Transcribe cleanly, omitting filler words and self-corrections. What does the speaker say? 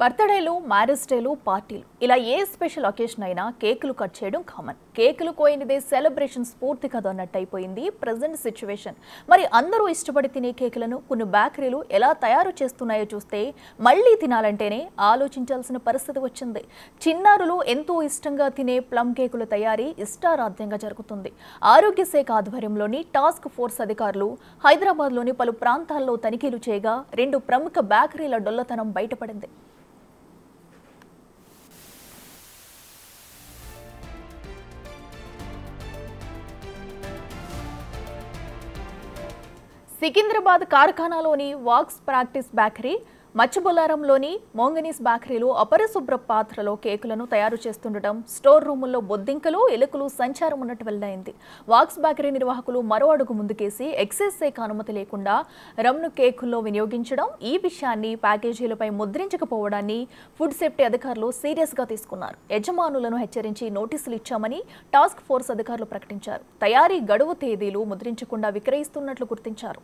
బర్త్డేలు, మ్యారేజ్ డేలు, పార్టీలు ఇలా ఏ స్పెషల్ అకేషన్ అయినా కేకులు కట్ చేయడం కామన్. కేకులు కోయనిదే సెలబ్రేషన్ స్ఫూర్తి కదా అన్నట్టు అయిపోయింది ప్రెజెంట్ సిచ్యువేషన్. మరి అందరూ ఇష్టపడి తినే కేకులను కొన్ని బేకరీలు ఎలా తయారు చేస్తున్నాయో చూస్తే మళ్ళీ తినాలంటేనే ఆలోచించాల్సిన పరిస్థితి వచ్చింది. చిన్నారులు ఎంతో ఇష్టంగా తినే ప్లమ్ కేకుల తయారీ ఇష్టారాధ్యంగా జరుగుతుంది. ఆరోగ్య శాఖ ఆధ్వర్యంలోని టాస్క్ ఫోర్స్ అధికారులు హైదరాబాద్లోని పలు ప్రాంతాల్లో తనిఖీలు చేయగా 2 ప్రముఖ బేకరీల డొల్లతనం బయటపడింది. సికింద్రాబాద్ కార్ఖానాలోని వాక్స్ ప్రాక్టీస్ బేకరీ, మచ్చబొలారంలోని మోంగనీస్ బేకరీలో అపరిశుభ్ర పాత్రలో కేకులను తయారు చేస్తుండటం, స్టోర్ రూముల్లో బొద్దింకలు, ఎలుకలు సంచారం ఉన్నట్టు వెల్లడైంది. వాక్స్ బేకరీ నిర్వాహకులు మరో అడుగు ముందుకేసి ఎక్సైజ్ శాఖ అనుమతి లేకుండా రమ్ను కేకుల్లో వినియోగించడం, ఈ విషయాన్ని ప్యాకేజీలపై ముద్రించకపోవడాన్ని ఫుడ్ సేఫ్టీ అధికారులు సీరియస్గా తీసుకున్నారు. యజమానులను హెచ్చరించి నోటీసులు ఇచ్చామని టాస్క్ ఫోర్స్ అధికారులు ప్రకటించారు. తయారీ గడువు తేదీలు ముద్రించకుండా విక్రయిస్తున్నట్లు గుర్తించారు.